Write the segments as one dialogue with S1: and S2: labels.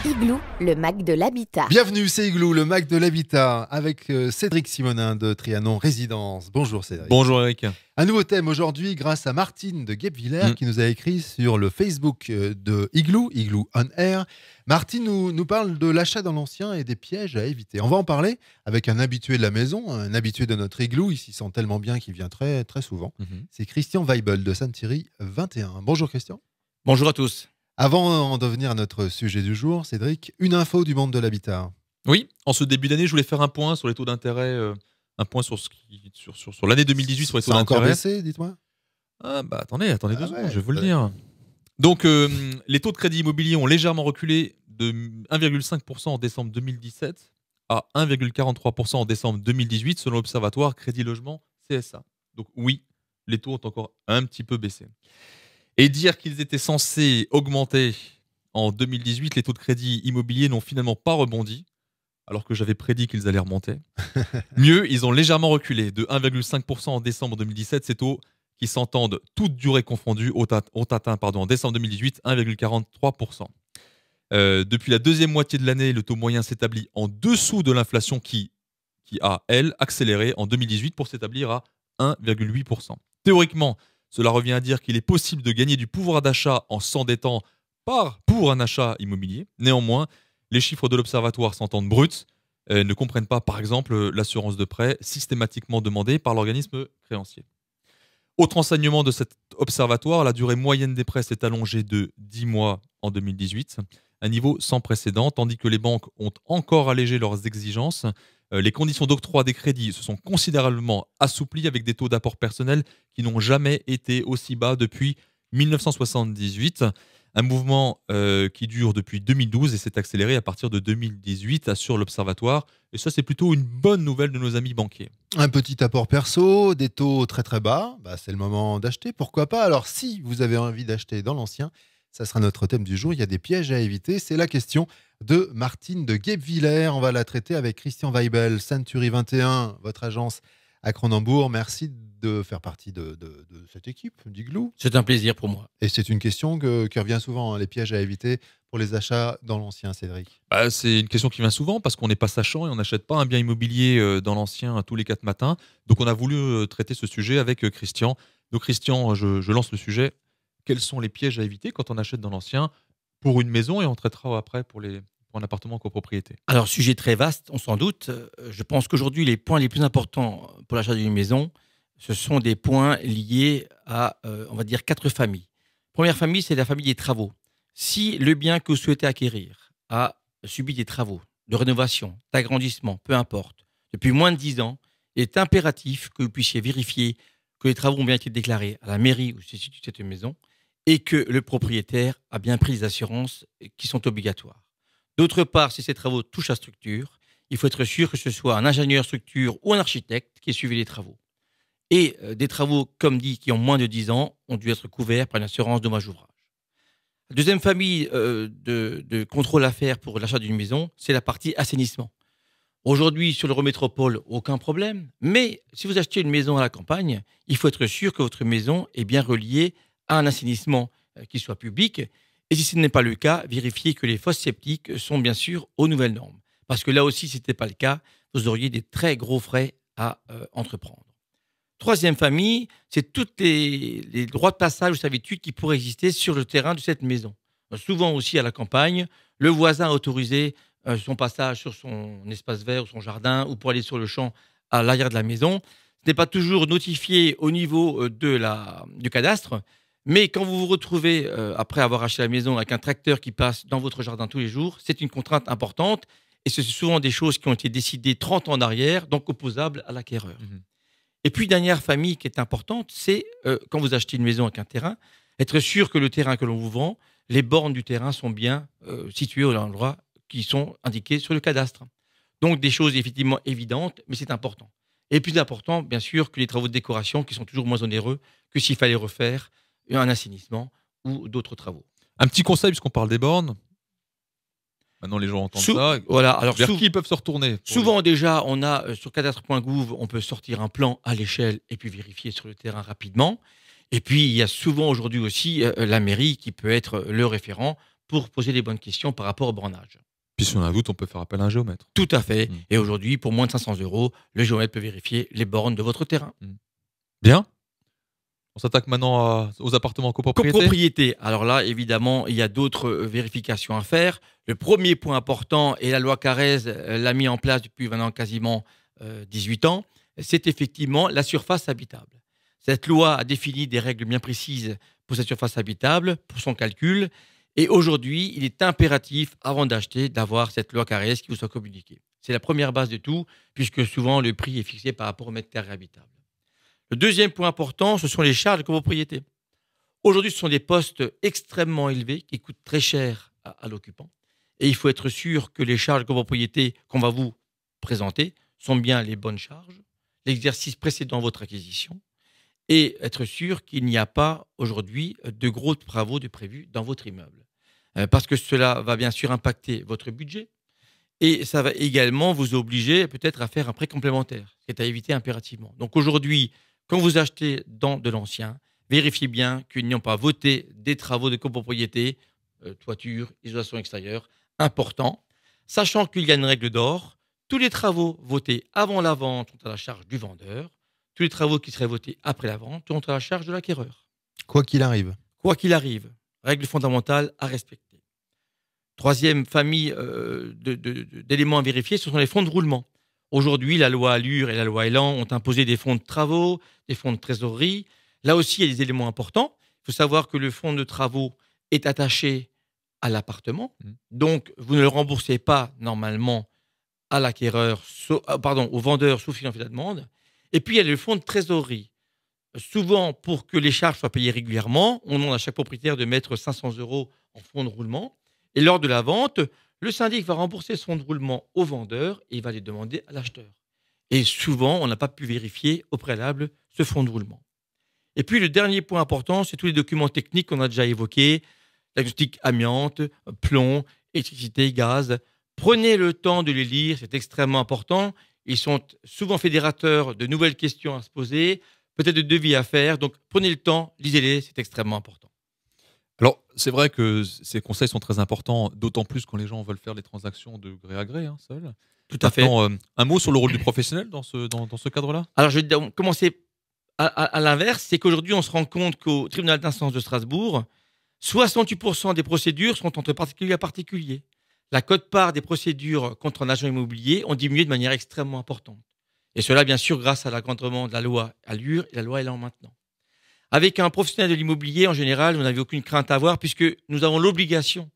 S1: Igloo, le Mac de l'habitat.
S2: Bienvenue, c'est Igloo, le Mac de l'habitat, avec Cédric Simonin de Trianon Résidence. Bonjour Cédric.
S3: Bonjour Eric.
S2: Un nouveau thème aujourd'hui grâce à Martine de Guebwiller qui nous a écrit sur le Facebook de Igloo, Igloo on Air. Martine nous parle de l'achat dans l'ancien et des pièges à éviter. On va en parler avec un habitué de la maison, un habitué de notre Igloo. Il s'y sent tellement bien qu'il vient très, très souvent. C'est Christian Weibel de Sainte-Thierry 21. Bonjour Christian.
S3: Bonjour à tous.
S2: Avant de venir à notre sujet du jour, Cédric, une info du monde de l'habitat.
S3: Oui, en ce début d'année, je voulais faire un point sur les taux d'intérêt, un point sur l'année 2018 sur les taux
S2: Ça a encore
S3: d'intérêt.
S2: baissé, dites-moi.
S3: Ah bah attendez 2 secondes, je vais vous le
S2: ouais.
S3: dire. Donc les taux de crédit immobilier ont légèrement reculé de 1,5% en décembre 2017 à 1,43% en décembre 2018 selon l'Observatoire Crédit Logement CSA. Donc oui, les taux ont encore un petit peu baissé. Et dire qu'ils étaient censés augmenter en 2018, les taux de crédit immobilier n'ont finalement pas rebondi, alors que j'avais prédit qu'ils allaient remonter. Mieux, ils ont légèrement reculé de 1,5% en décembre 2017. Ces taux qui s'entendent toutes durées confondues ont atteint en décembre 2018 1,43%. Depuis la deuxième moitié de l'année, le taux moyen s'établit en dessous de l'inflation qui a, elle, accéléré en 2018 pour s'établir à 1,8%. Théoriquement, cela revient à dire qu'il est possible de gagner du pouvoir d'achat en s'endettant pour un achat immobilier. Néanmoins, les chiffres de l'Observatoire s'entendent bruts, ne comprennent pas, par exemple, l'assurance de prêt systématiquement demandée par l'organisme créancier. Autre enseignement de cet observatoire, la durée moyenne des prêts s'est allongée de 10 mois en 2018, un niveau sans précédent, tandis que les banques ont encore allégé leurs exigences. Les conditions d'octroi des crédits se sont considérablement assouplies avec des taux d'apport personnel qui n'ont jamais été aussi bas depuis 1978. Un mouvement qui dure depuis 2012 et s'est accéléré à partir de 2018, assure l'Observatoire. Et ça, c'est plutôt une bonne nouvelle de nos amis banquiers.
S2: Un petit apport perso, des taux très très bas, c'est le moment d'acheter, pourquoi pas. Alors si vous avez envie d'acheter dans l'ancien, ça sera notre thème du jour, il y a des pièges à éviter. C'est la question de Martine de Guebwiller. On va la traiter avec Christian Weibel, Sainte-Thierry 21, votre agence à Cronenbourg. Merci de faire partie de cette équipe d'Igloo.
S4: C'est un plaisir pour moi.
S2: Et c'est une question qui revient souvent, les pièges à éviter pour les achats dans l'ancien, Cédric.
S3: C'est une question qui vient souvent parce qu'on n'est pas sachant et on n'achète pas un bien immobilier dans l'ancien tous les 4 matins. Donc on a voulu traiter ce sujet avec Christian. Donc Christian, je lance le sujet. Quels sont les pièges à éviter quand on achète dans l'ancien pour une maison et on traitera après pour un appartement en copropriété?
S4: Alors, sujet très vaste, on s'en doute. Je pense qu'aujourd'hui, les points les plus importants pour l'achat d'une maison, ce sont des points liés à, on va dire, 4 familles. Première famille, c'est la famille des travaux. Si le bien que vous souhaitez acquérir a subi des travaux de rénovation, d'agrandissement, peu importe, depuis moins de 10 ans, il est impératif que vous puissiez vérifier que les travaux ont bien été déclarés à la mairie où se situe cette maison et que le propriétaire a bien pris les assurances qui sont obligatoires. D'autre part, si ces travaux touchent à structure, il faut être sûr que ce soit un ingénieur structure ou un architecte qui ait suivi les travaux. Et des travaux, comme dit, qui ont moins de 10 ans, ont dû être couverts par une assurance dommage ouvrage. La deuxième famille de contrôle à faire pour l'achat d'une maison, c'est la partie assainissement. Aujourd'hui, sur l'Eurométropole, aucun problème. Mais si vous achetez une maison à la campagne, il faut être sûr que votre maison est bien reliée à un assainissement qui soit public. Et si ce n'est pas le cas, vérifiez que les fosses septiques sont bien sûr aux nouvelles normes. Parce que là aussi, si ce n'était pas le cas, vous auriez des très gros frais à entreprendre. Troisième famille, c'est tous les droits de passage ou servitudes qui pourraient exister sur le terrain de cette maison. Souvent aussi à la campagne, le voisin a autorisé son passage sur son espace vert ou son jardin ou pour aller sur le champ à l'arrière de la maison. Ce n'est pas toujours notifié au niveau du cadastre. Mais quand vous vous retrouvez, après avoir acheté la maison, avec un tracteur qui passe dans votre jardin tous les jours, c'est une contrainte importante. Et c'est souvent des choses qui ont été décidées 30 ans en arrière, donc opposables à l'acquéreur. Et puis, dernière famille qui est importante, c'est quand vous achetez une maison avec un terrain, être sûr que le terrain que l'on vous vend, les bornes du terrain sont bien situées au endroit qui sont indiquées sur le cadastre. Donc, des choses effectivement évidentes, mais c'est important. Et plus important, bien sûr, que les travaux de décoration qui sont toujours moins onéreux que s'il fallait refaire un assainissement ou d'autres travaux.
S3: Un petit conseil, puisqu'on parle des bornes. Maintenant, les gens entendent ça.
S4: Voilà, alors
S3: vers qui ils peuvent se retourner?
S4: Souvent, déjà, on a sur cadastre.gouv, on peut sortir un plan à l'échelle et puis vérifier sur le terrain rapidement. Et puis, il y a souvent aujourd'hui aussi la mairie qui peut être le référent pour poser les bonnes questions par rapport au bornage.
S3: Puis si on a un doute, on peut faire appel à un géomètre.
S4: Tout à fait.
S3: Mmh.
S4: Et aujourd'hui, pour moins de 500 €, le géomètre peut vérifier les bornes de votre terrain.
S3: Bien. On s'attaque maintenant aux appartements en copropriété.
S4: Copropriété. Alors là, évidemment, il y a d'autres vérifications à faire. Le premier point important, et la loi Carrez l'a mis en place depuis maintenant quasiment 18 ans, c'est effectivement la surface habitable. Cette loi a défini des règles bien précises pour cette surface habitable, pour son calcul. Et aujourd'hui, il est impératif, avant d'acheter, d'avoir cette loi Carrez qui vous soit communiquée. C'est la première base de tout, puisque souvent le prix est fixé par rapport au mètre carré habitable. Le deuxième point important, ce sont les charges de copropriété. Aujourd'hui, ce sont des postes extrêmement élevés qui coûtent très cher à l'occupant. Et il faut être sûr que les charges de copropriété qu'on va vous présenter sont bien les bonnes charges, l'exercice précédent votre acquisition, et être sûr qu'il n'y a pas aujourd'hui de gros travaux de prévus dans votre immeuble. Parce que cela va bien sûr impacter votre budget et ça va également vous obliger peut-être à faire un prêt complémentaire, ce qui est à éviter impérativement. Donc aujourd'hui, quand vous achetez dans de l'ancien, vérifiez bien qu'ils n'ont pas voté des travaux de copropriété, toiture, isolation extérieure, importants, sachant qu'il y a une règle d'or. Tous les travaux votés avant la vente sont à la charge du vendeur. Tous les travaux qui seraient votés après la vente sont à la charge de l'acquéreur.
S2: Quoi qu'il arrive.
S4: Quoi qu'il arrive, règle fondamentale à respecter. Troisième famille d'éléments à vérifier, ce sont les fonds de roulement. Aujourd'hui, la loi Allure et la loi Elan ont imposé des fonds de travaux, des fonds de trésorerie. Là aussi, il y a des éléments importants. Il faut savoir que le fonds de travaux est attaché à l'appartement. Donc, vous ne le remboursez pas normalement à l'acquéreur, au vendeur sauf s'il en fait la demande. Et puis, il y a le fonds de trésorerie. Souvent, pour que les charges soient payées régulièrement, on demande à chaque propriétaire de mettre 500 € en fonds de roulement. Et lors de la vente, le syndic va rembourser son fonds de roulement au vendeur et il va les demander à l'acheteur. Et souvent, on n'a pas pu vérifier au préalable ce fonds de roulement. Et puis, le dernier point important, c'est tous les documents techniques qu'on a déjà évoqués, diagnostic amiante, plomb, électricité, gaz. Prenez le temps de les lire, c'est extrêmement important. Ils sont souvent fédérateurs de nouvelles questions à se poser, peut-être de devis à faire. Donc, prenez le temps, lisez-les, c'est extrêmement important.
S3: Alors, c'est vrai que ces conseils sont très importants, d'autant plus quand les gens veulent faire des transactions de gré à gré, seuls.
S4: Tout à fait.
S3: Maintenant, un mot sur le rôle du professionnel dans ce cadre-là.
S4: Alors, je vais commencer à l'inverse. C'est qu'aujourd'hui, on se rend compte qu'au tribunal d'instance de Strasbourg, 68% des procédures sont entre particulier à particulier. La quote-part des procédures contre un agent immobilier ont diminué de manière extrêmement importante. Et cela, bien sûr, grâce à l'encadrement de la loi Allure et la loi Elan maintenant. Avec un professionnel de l'immobilier, en général, vous n'avez aucune crainte à avoir puisque nous avons l'obligation,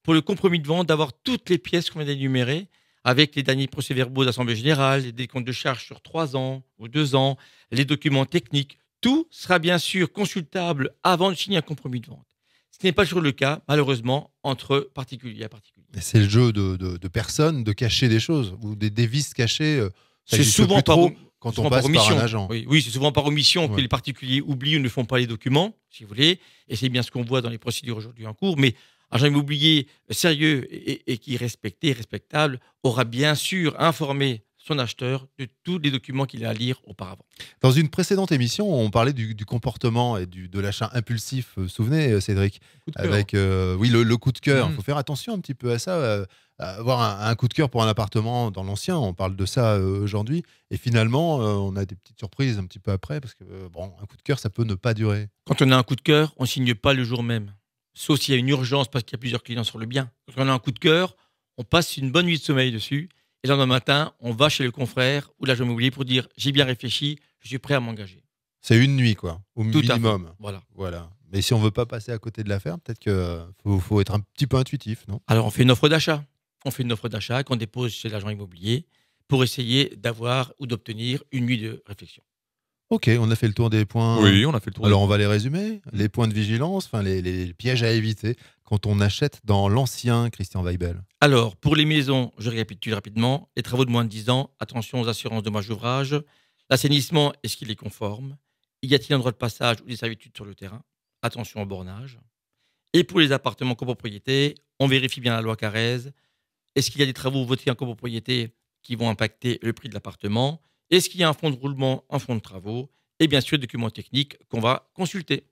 S4: pour le compromis de vente, d'avoir toutes les pièces qu'on vient d'énumérer, avec les derniers procès-verbaux d'Assemblée générale, les décomptes de charges sur 3 ans ou 2 ans, les documents techniques. Tout sera bien sûr consultable avant de signer un compromis de vente. Ce n'est pas toujours le cas, malheureusement, entre particulier à particulier.
S2: C'est le jeu de personnes de cacher des choses ou des vices cachés.
S4: C'est souvent par
S2: quand on passe par un agent.
S4: Oui, c'est souvent par omission que
S2: Ouais.
S4: les particuliers oublient ou ne font pas les documents, si vous voulez. Et c'est bien ce qu'on voit dans les procédures aujourd'hui en cours. Mais un agent immobilier sérieux et qui est respecté et respectable aura bien sûr informé son acheteur de tous les documents qu'il a à lire auparavant.
S2: Dans une précédente émission, on parlait du comportement et de l'achat impulsif. Vous vous souvenez, Cédric?
S3: Coup de cœur.
S2: Avec oui, le coup de cœur. Il
S3: Mhm.
S2: faut faire attention un petit peu à ça. Avoir un coup de cœur pour un appartement dans l'ancien, on parle de ça aujourd'hui. Et finalement, on a des petites surprises un petit peu après parce que bon, un coup de cœur, ça peut ne pas durer.
S4: Quand on a un coup de cœur, on ne signe pas le jour même. Sauf s'il y a une urgence parce qu'il y a plusieurs clients sur le bien. Quand on a un coup de cœur, on passe une bonne nuit de sommeil dessus. Et le lendemain matin, on va chez le confrère ou l'agent immobilier pour dire « j'ai bien réfléchi, je suis prêt à m'engager
S2: C'est une nuit, quoi, au »
S4: Tout à fait.
S2: minimum.
S4: Voilà.
S2: Voilà. Mais si on veut pas passer à côté de l'affaire, peut-être qu'il faut être un petit peu intuitif, non?
S4: Alors, on fait une offre d'achat. On fait une offre d'achat qu'on dépose chez l'agent immobilier pour essayer d'avoir ou d'obtenir une nuit de réflexion.
S2: Ok, on a fait le tour des points.
S3: Oui, on a fait le tour.
S2: Alors on va les résumer. Les points de vigilance, enfin les pièges à éviter quand on achète dans l'ancien, Christian Weibel.
S4: Alors, pour les maisons, je récapitule rapidement. Les travaux de moins de 10 ans, attention aux assurances dommages d'ouvrage. L'assainissement, est-ce qu'il est conforme? Y a-t-il un droit de passage ou des servitudes sur le terrain? Attention au bornage. Et pour les appartements copropriété, on vérifie bien la loi Carrez. Est-ce qu'il y a des travaux votés en copropriété qui vont impacter le prix de l'appartement? Est-ce qu'il y a un fonds de roulement, un fonds de travaux? Et bien sûr, des documents techniques qu'on va consulter.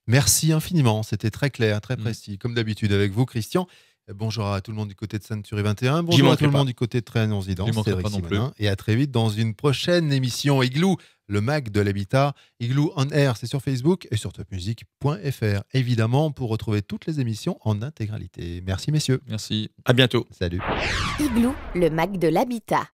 S2: Merci infiniment, c'était très clair, très précis, comme d'habitude avec vous, Christian. Bonjour à tout le monde du côté de Sainte-Turie 21. Bonjour à tout le monde du côté de Tréhanon-Zidane.
S3: J'y manquerai
S2: C'est
S3: pas
S2: Rick
S3: non plus.
S2: Simonin. Et à très vite dans une prochaine émission Igloo, le Mag de l'Habitat. Igloo on Air, c'est sur Facebook et sur topmusic.fr. Évidemment, pour retrouver toutes les émissions en intégralité. Merci messieurs.
S3: Merci.
S4: À bientôt.
S2: Salut.
S1: Igloo, le Mac de l'habitat.